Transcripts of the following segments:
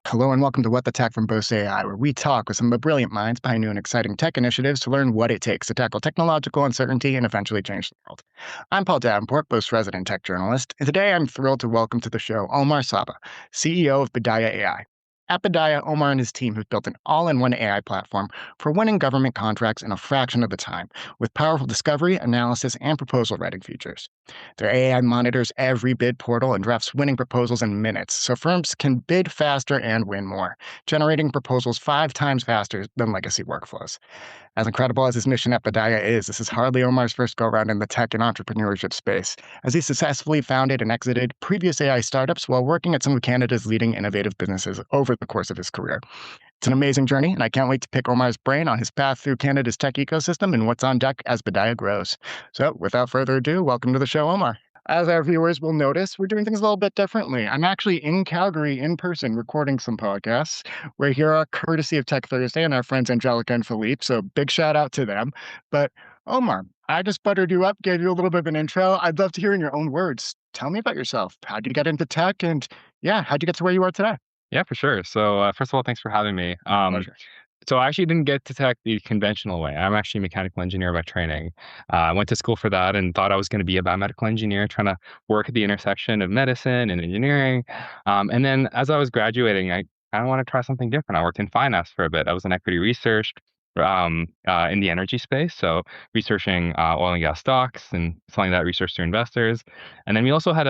Hello and welcome to What the Tech from Boast AI, where we talk with some of the brilliant minds behind new and exciting tech initiatives to learn what it takes to tackle technological uncertainty and eventually change the world. I'm Paul Davenport, Boast resident tech journalist, and today I'm thrilled to welcome to the show Omar Sabbagh, CEO of Bidaya AI. At Bidaya, Omar and his team have built an all-in-one AI platform for winning government contracts in a fraction of the time, with powerful discovery, analysis, and proposal writing features. Their AI monitors every bid portal and drafts winning proposals in minutes, so firms can bid faster and win more, generating proposals 5 times faster than legacy workflows. As incredible as his mission at Bidaya is, this is hardly Omar's first go-round in the tech and entrepreneurship space, as he successfully founded and exited previous AI startups while working at some of Canada's leading innovative businesses over the course of his career. It's an amazing journey, and I can't wait to pick Omar's brain on his path through Canada's tech ecosystem and what's on deck as Bidaya grows. So, without further ado, welcome to the show, Omar. As our viewers will notice, we're doing things a little bit differently. I'm actually in Calgary in person recording some podcasts. We're here courtesy of Tech Thursday and our friends Angelica and Philippe, so big shout out to them. But Omar, I just buttered you up, gave you a little bit of an intro. I'd love to hear in your own words. Tell me about yourself. How'd you get into tech? And yeah, how'd you get to where you are today? Yeah, for sure. So, first of all, thanks for having me. Pleasure. So I actually didn't get to tech the conventional way. I'm actually a mechanical engineer by training. I went to school for that and thought I was going to be a biomedical engineer, trying to work at the intersection of medicine and engineering. And then as I was graduating, I kind of want to try something different. I worked in finance for a bit. I was in equity research in the energy space, so researching oil and gas stocks and selling that research to investors. And then we also had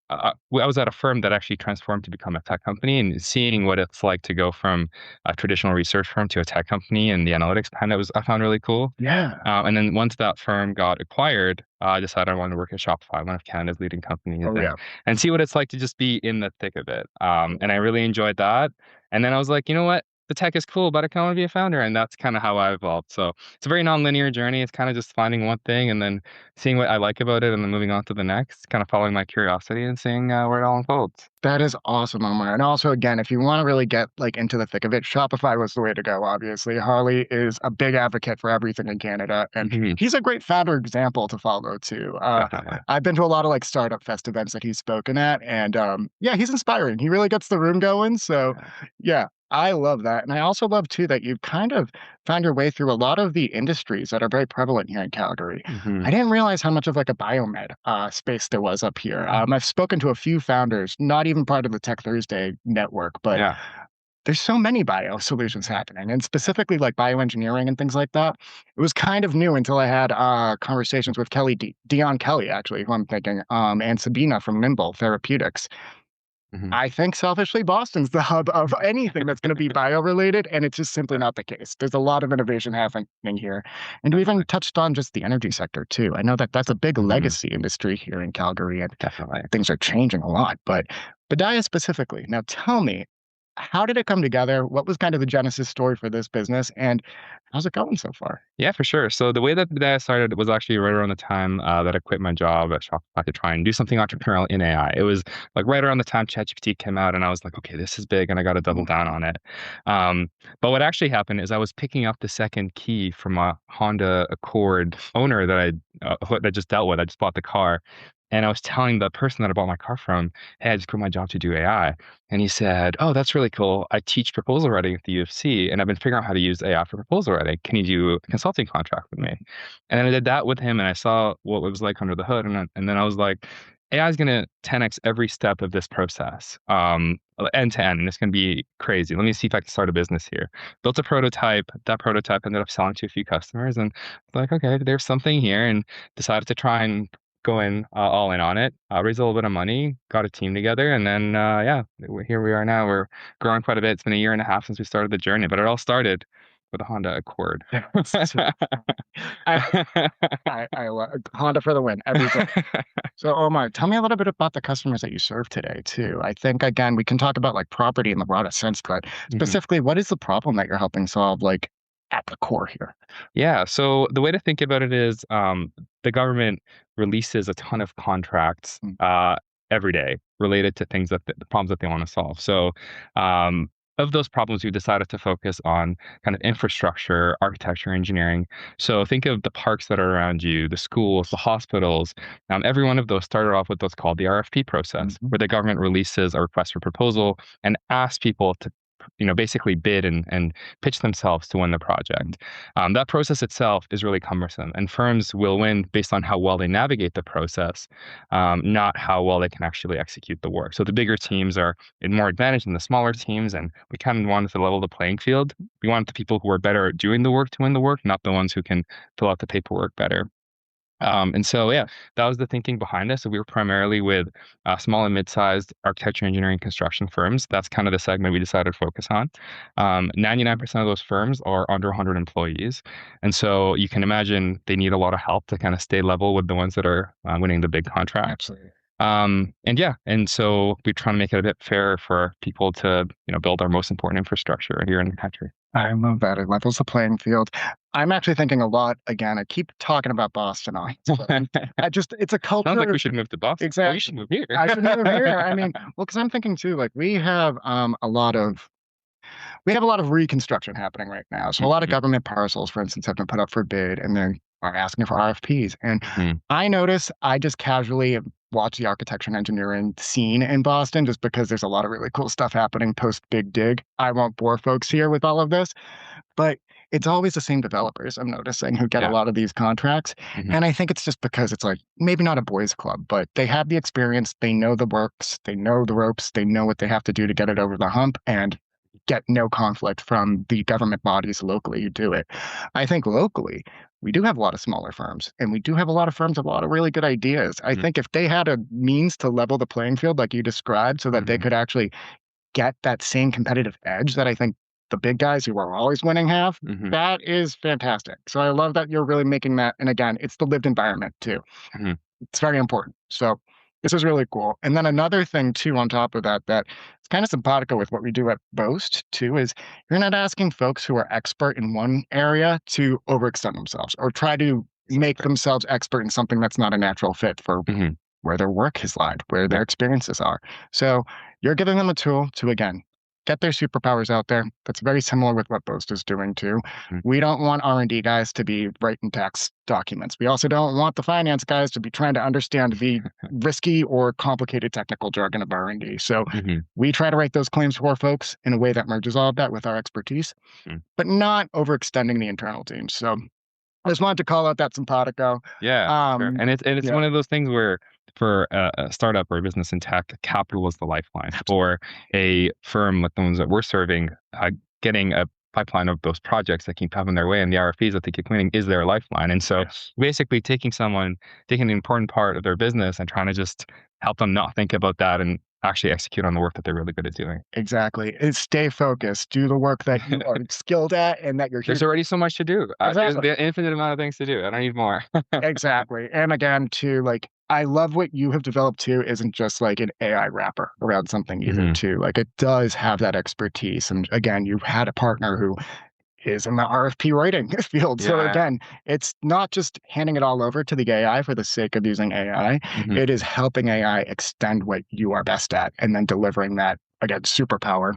I was at a firm that actually transformed to become a tech company, and seeing what it's like to go from a traditional research firm to a tech company and the analytics behind it was I found really cool. Yeah. And then once that firm got acquired, I decided I wanted to work at Shopify, one of Canada's leading companies, Oh, yeah. and see what it's like to just be in the thick of it. And I really enjoyed that. And then I was like, you know what? The tech is cool, but I kind of want to be a founder, and that's kind of how I evolved. So it's a very nonlinear journey. It's kind of just finding one thing and then seeing what I like about it, and then moving on to the next. Kind of following my curiosity and seeing where it all unfolds. That is awesome, Omar. And also, again, if you want to really get like into the thick of it, Shopify was the way to go. Obviously, Harley is a big advocate for everything in Canada, and Mhm. he's a great founder example to follow too. Definitely. I've been to a lot of like startup fest events that he's spoken at, and yeah, he's inspiring. He really gets the room going. So, Yeah. yeah. I love that. And I also love too that you've kind of found your way through a lot of the industries that are very prevalent here in Calgary. I Mhm. didn't realize how much of like a biomed space there was up here. I've spoken to a few founders, not even part of the Tech Thursday network, but Yeah. there's so many bio solutions happening, and specifically like bioengineering and things like that. It was kind of new until I had conversations with Dion Kelly, actually, who I'm thinking, and Sabina from Nimble Therapeutics. Mhm. I think selfishly, Boston's the hub of anything that's going to be bio related, and it's just simply not the case. There's a lot of innovation happening here. And we even Definitely. touched on just the energy sector, too. I know that that's a big Mhm. legacy industry here in Calgary, and Definitely. things are changing a lot. But Bidaya specifically, now tell me, how did it come together? What was kind of the genesis story for this business, and how's it going so far? Yeah, for sure. So the way that I started was actually right around the time that I quit my job at Shopify to try and do something entrepreneurial in AI. It was like right around the time ChatGPT came out, and I was like, okay, this is big, and I got to double Mhm. down on it. But what actually happened is I was picking up the second key from a Honda Accord owner that I just dealt with. I just bought the car. And I was telling the person that I bought my car from, hey, I just quit my job to do AI. And he said, oh, that's really cool. I teach proposal writing at the UFC, and I've been figuring out how to use AI for proposal writing. Can you do a consulting contract with me? And then I did that with him, and I saw what it was like under the hood. And then I was like, AI is going to 10x every step of this process, end to end. And it's going to be crazy. Let me see if I can start a business here. Built a prototype. That prototype ended up selling to a few customers. And like, okay, there's something here. And decided to try and go in all in on it, raise a little bit of money, got a team together, and then yeah, here we are now. We're growing quite a bit. It's been a year and a half since we started the journey, but it all started with a Honda Accord. So, I, I love Honda for the win every time. So, Omar, tell me a little bit about the customers that you serve today, too. I think, again, we can talk about like property in the broadest sense, but Mhm. specifically, what is the problem that you're helping solve, like at the core here? Yeah, so the way to think about it is the government releases a ton of contracts Mm. every day related to things the problems that they want to solve. So of those problems, we decided to focus on kind of infrastructure, architecture, engineering. So think of the parks that are around you, the schools, the hospitals. Every one of those started off with what's called the RFP process, Mhm. where the government releases a request for proposal and asks people to, basically bid and pitch themselves to win the project. That process itself is really cumbersome, and firms will win based on how well they navigate the process, not how well they can actually execute the work. So the bigger teams are in more advantage than the smaller teams, and we kind of wanted to level the playing field. We wanted the people who are better at doing the work to win the work, not the ones who can fill out the paperwork better. And so, yeah, that was the thinking behind us. So we were primarily with small and mid-sized architecture, engineering, construction firms. That's kind of the segment we decided to focus on. 99% of those firms are under 100 employees. And so you can imagine they need a lot of help to kind of stay level with the ones that are winning the big contracts. Absolutely. And yeah, and so we're trying to make it a bit fair for people to, build our most important infrastructure here in the country. I love that. It levels the playing field. I'm actually thinking a lot again. I keep talking about Boston on this, but it's a Sounds like culture. we should move to Boston. Oh, you Exactly. should move here. I should move here. I mean, well, because I'm thinking too, like we have a lot of reconstruction happening right now. So a lot of Mhm, government parcels, for instance, have been put up for bid and they are asking for RFPs. And mhm, I notice I just casually watch the architecture and engineering scene in Boston just because there's a lot of really cool stuff happening post Big Dig. I won't bore folks here with all of this, but it's always the same developers I'm noticing who get a yeah, lot of these contracts. mhm, And I think it's just because it's like maybe not a boys club, but they have the experience, they know the works, they know the ropes, they know what they have to do to get it over the hump and get no conflict from the government bodies locally who do it. I think locally, we do have a lot of smaller firms and we do have a lot of firms with a lot of really good ideas. I mhm, think if they had a means to level the playing field like you described so that they mhm, could actually get that same competitive edge that I think the big guys who are always winning have, mhm, that is fantastic. So I love that you're really making that. And again, it's the lived environment too. mhm, It's very important. So this is really cool. And then another thing too, on top of that, that it's kind of simpatico with what we do at Boast too, is you're not asking folks who are expert in one area to overextend themselves or try to make exactly. themselves expert in something that's not a natural fit for Mhm, where their work has lied, where yeah, their experiences are. So you're giving them a tool to, again, get their superpowers out there. That's very similar with what Boast is doing too. mhm, We don't want R&D guys to be writing tax documents. We also don't want the finance guys to be trying to understand the risky or complicated technical jargon of R&D. So mhm, we try to write those claims for folks in a way that merges all of that with our expertise, mhm. but not overextending the internal teams. So I just wanted to call out that simpatico. Yeah, sure. Um, And it's yeah, one of those things where for a startup or a business in tech, capital is the lifeline. For a firm like the ones that we're serving, getting a pipeline of those projects that keep coming their way and the RFPs that they keep winning is their lifeline. And so yes. basically taking an important part of their business and trying to just help them not think about that and actually execute on the work that they're really good at doing. Exactly. And stay focused. Do the work that you are skilled at and that you're here There's to already so much to do. There's exactly. the infinite amount of things to do. I don't need more. Exactly. And again, too, like I love what you have developed too, isn't just like an AI wrapper around something either, Mhm. too. Like it does have that expertise. And again, you've had a partner who is in the RFP writing field. So Yeah. again, it's not just handing it all over to the AI for the sake of using AI. Mhm. It is helping AI extend what you are best at and then delivering that again superpower.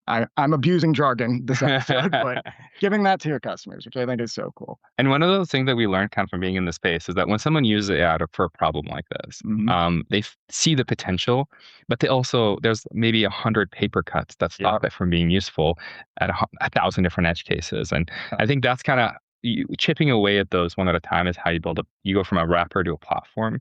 I'm abusing jargon this episode, but giving that to your customers, which I think is so cool. And one of those things that we learned kind of from being in the space is that when someone uses AI for a problem like this, Mhm. they see the potential, but there's maybe 100 paper cuts that Yeah. stop it from being useful at a thousand different edge cases. And Uh, I think that's kind of chipping away at those one at a time is how you go from a wrapper to a platform.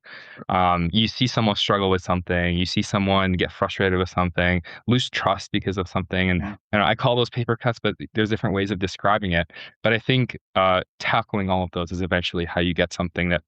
You see someone struggle with something, you see someone get frustrated with something, lose trust because of something. And yeah. I call those paper cuts, but there's different ways of describing it. But I think tackling all of those is eventually how you get something that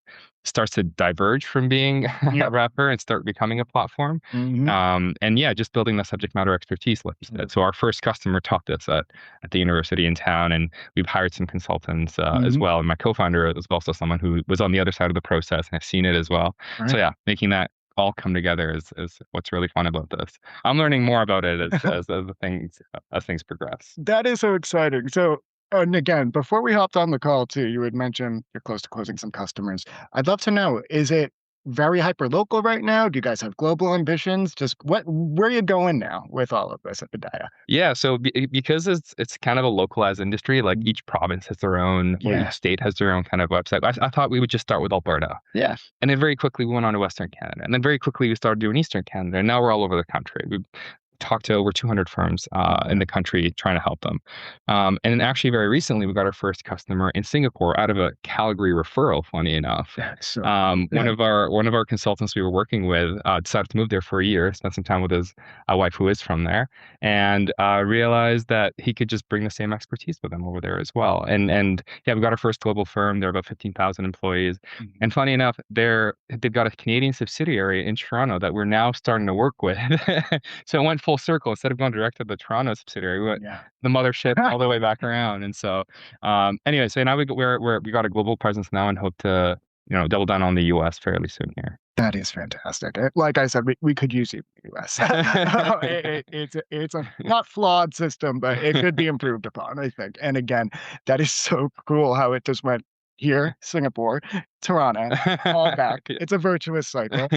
starts to diverge from being a Yep. wrapper and start becoming a platform. Mhm. And yeah, just building the subject matter expertise, like you Mm. said. So our first customer taught us at the university in town, and we've hired some consultants as Mhm. well. And my co-founder is also someone who was on the other side of the process and has seen it as well. So Right. yeah, making that all come together is what's really fun about this. I'm learning more about it as things progress. That is so exciting. So, and again, before we hopped on the call too, you had mentioned you're close to closing some customers. I'd love to know, is it very hyper local right now? Do you guys have global ambitions? Just where are you going now with all of this at Bidaya? Yeah, so because it's kind of a localized industry, like each province has their own, or Yeah. each state has their own kind of website. I thought we would just start with Alberta. Yeah. And then very quickly we went on to Western Canada. And then very quickly we started doing Eastern Canada. And now we're all over the country. We've talked to over 200 firms in the country trying to help them. And then actually very recently we got our first customer in Singapore out of a Calgary referral, funny enough. That's so One of our consultants we were working with decided to move there for a year, spend some time with his wife who is from there, and realized that he could just bring the same expertise with him over there as well. And yeah, we got our first global firm. They're about 15,000 employees. And funny enough, they've got a Canadian subsidiary in Toronto that we're now starting to work with. So it went full circle. Instead of going direct to the Toronto subsidiary, we went the mothership all the way back around. And so, anyway, so now we got a global presence now and hope to double down on the U.S. fairly soon here. That is fantastic. Like I said, we could use you in the US. It's a not flawed system, but it could be improved upon, I think. And again, that is so cool how it just went here, Singapore, Toronto, all back. It's a virtuous cycle.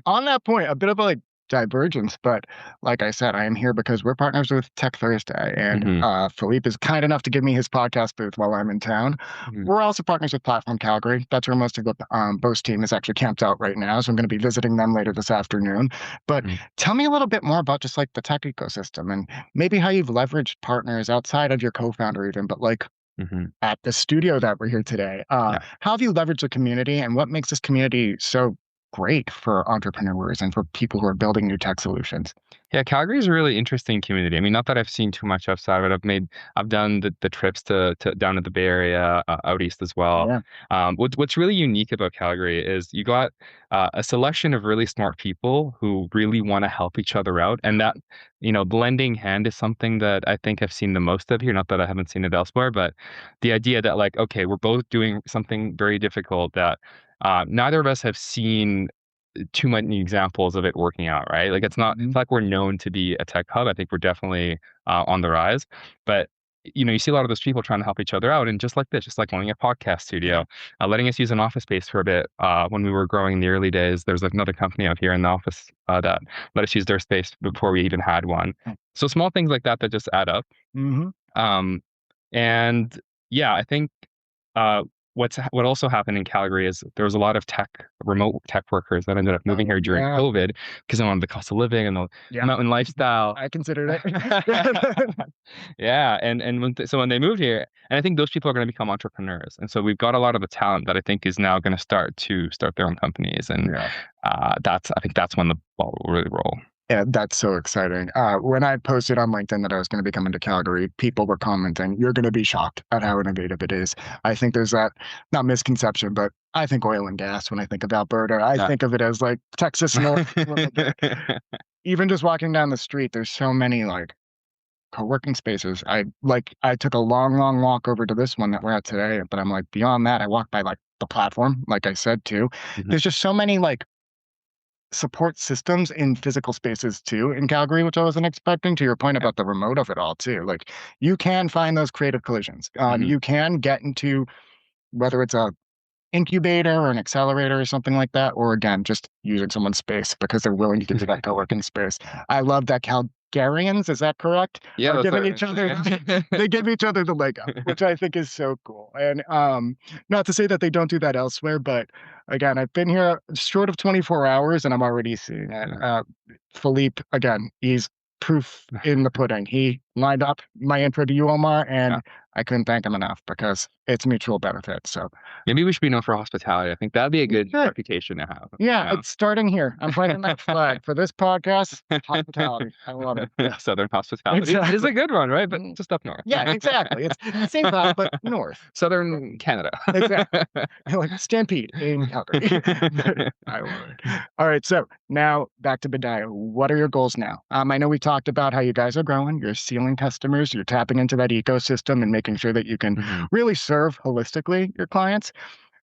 On that point, a bit of a divergence, but like I said, I am here because we're partners with Tech Thursday, and Philippe is kind enough to give me his podcast booth while I'm in town. We're also partners with Platform Calgary. That's where most of the Boast team is actually camped out right now, so I'm going to be visiting them later this afternoon. But tell me a little bit more about just like the tech ecosystem and maybe how you've leveraged partners outside of your co-founder even, but like at the studio that we're here today. How have you leveraged the community, and what makes this community so great for entrepreneurs and for people who are building new tech solutions? Yeah, Calgary is a really interesting community. I mean, not that I've seen too much outside of it. I've done the trips to down to the Bay Area, out east as well. What's really unique about Calgary is you got a selection of really smart people who really want to help each other out, and that blending hand is something that I think I've seen the most of here. Not that I haven't seen it elsewhere, but the idea that like, okay, we're both doing something very difficult that neither of us have seen too many examples of it working out, right? Like it's like we're known to be a tech hub. I think we're definitely on the rise, but you see a lot of those people trying to help each other out, and just like this, just like owning a podcast studio, letting us use an office space for a bit. When we were growing in the early days, there was another company out here in the office that let us use their space before we even had one. So small things like that just add up. And yeah, I think what also happened in Calgary is there was a lot of remote tech workers that ended up moving here during COVID because they wanted the cost of living and the mountain lifestyle. I considered it. Yeah, and when they moved here, and I think those people are going to become entrepreneurs, and so we've got a lot of the talent that I think is now going to start their own companies, and I think that's when the ball will really roll. Yeah, that's so exciting. When I posted on LinkedIn that I was going to be coming to Calgary, people were commenting, "You're going to be shocked at how innovative it is." I think there's that, not misconception, but I think oil and gas when I think of Alberta. I think of it as like Texas North. Even just walking down the street, there's so many like co-working spaces. I took a long walk over to this one that we're at today, but I'm like, beyond that, I walked by like the platform, like I said too. There's just so many like support systems in physical spaces too in Calgary, which I wasn't expecting, to your point about the remote of it all too. Like you can find those creative collisions. You can get into, whether it's a incubator or an accelerator or something like that, or again, just using someone's space because they're willing to give you that co-working space. I love that Calgarians, is that correct? Yeah, are giving each other they give each other the leg up, which I think is so cool. And not to say that they don't do that elsewhere, but again, I've been here short of 24 hours and I'm already seeing it. Philippe, again, he's proof in the pudding. He lined up my intro to you, Omar, and I couldn't thank him enough because it's mutual benefit. So maybe we should be known for hospitality. I think that'd be a good reputation to have. Yeah, it's starting here. I'm planting that flag for this podcast. Hospitality. I love it. Southern hospitality. It is a good one, right? But just up north. Yeah, exactly. It's the same vibe, but north. Southern Canada. Exactly. Like Stampede in Calgary. I love it. All right, so now back to Bidaya. What are your goals now? I know we talked about how you guys are growing. You're sealing customers. You're tapping into that ecosystem and making sure that you can really serve holistically your clients.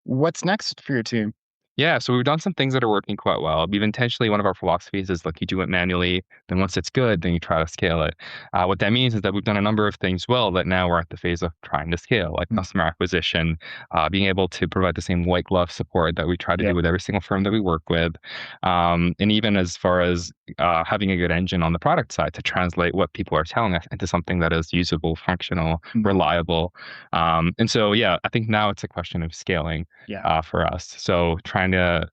What's next for your team? Yeah, so we've done some things that are working quite well. We've intentionally, one of our philosophies is like you do it manually, then once it's good, then you try to scale it. What that means is that we've done a number of things well that now we're at the phase of trying to scale, like Mm, customer acquisition, being able to provide the same white glove support that we try to yeah. do with every single firm that we work with. And even as far as having a good engine on the product side to translate what people are telling us into something that is usable, functional, Mm, reliable. And so, yeah, I think now it's a question of scaling yeah. for us. So trying to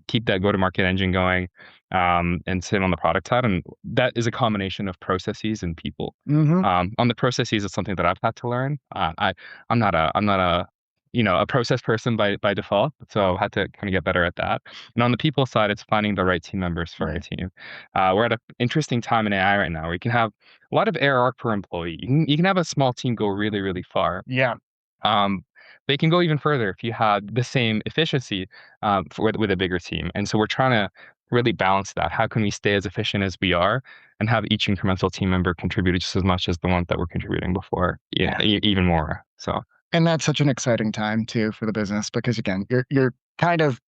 keep that go-to-market engine going, and sit on the product side, and that is a combination of processes and people. Hmm. On the processes, it's something that I've had to learn. I'm not a a process person by default, so I had to kind of get better at that. And on the people side, it's finding the right team members for our Right. team. We're at an interesting time in AI right now where you can have a lot of ARR per employee. You can have a small team go really, really far. Yeah. Um, they can go even further if you had the same efficiency with a bigger team. And so we're trying to really balance that. How can we stay as efficient as we are and have each incremental team member contribute just as much as the ones that were contributing before, yeah, Yeah. even more. So And that's such an exciting time too for the business because again, you're kind of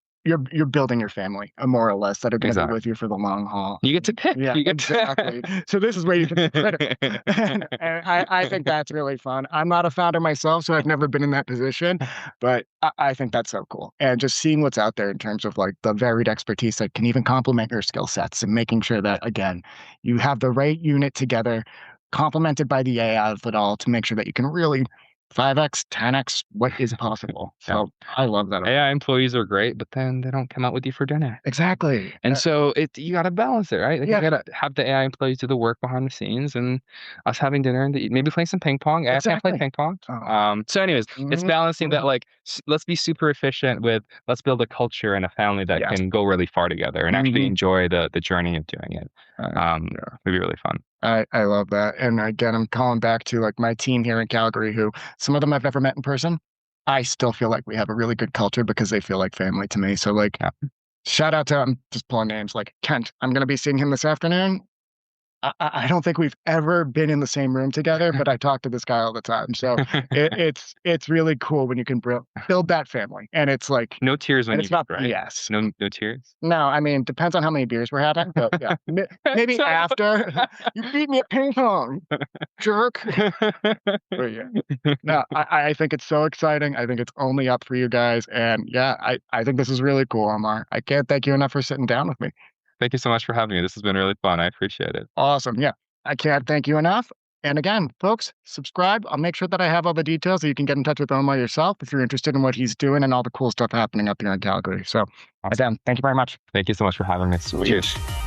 you're building your family, more or less, that are going to be exactly, with you for the long haul. you get to pick. Yeah, You get exactly. to So this is where you can be critical, and I think that's really fun. I'm not a founder myself, so I've never been in that position, but I think that's so cool. And just seeing what's out there in terms of like the varied expertise that can even complement your skill sets, and making sure that again you have the right unit together, complemented by the AI of it all, to make sure that you can really 5x, 10x what is possible. yeah. So I love that. AI employees are great, but then they don't come out with you for dinner. Exactly. And so you gotta balance it, right? Like, you Yeah, gotta have the AI employees do the work behind the scenes and us having dinner and maybe playing some ping pong. I can't play exactly. ping pong. Oh. So anyways, it's Mhm, balancing that, mhm. like, let's be super efficient with let's build a culture and a family that Yes. can go really far together and actually Mhm. enjoy the journey of doing it. Yeah. It'd be really fun. I love that, and again, I'm calling back to, like, my team here in Calgary who some of them I've never met in person. I still feel like we have a really good culture because they feel like family to me, so, like, Yeah. shout out to I'm just pulling names, like, Kent, I'm gonna be seeing him this afternoon. I don't think we've ever been in the same room together, but I talk to this guy all the time, so it's really cool when you can build that family, and it's like No tears and when you it's meet, not right? yes. No tears. No, I mean, depends on how many beers we're having, but yeah, maybe So after. "You beat me at ping pong, jerk." But yeah. No, I think it's so exciting. I think it's only up for you guys, and yeah, I think this is really cool, Omar. I can't thank you enough for sitting down with me. Thank you so much for having me. This has been really fun. I appreciate it. Awesome, yeah. I can't thank you enough, and again, folks, subscribe. I'll make sure that I have all the details so you can get in touch with Omar yourself if you're interested in what he's doing and all the cool stuff happening up here in Calgary. So, Awesome. again, thank you very much. Thank you so much for having me. Sweet. Cheers.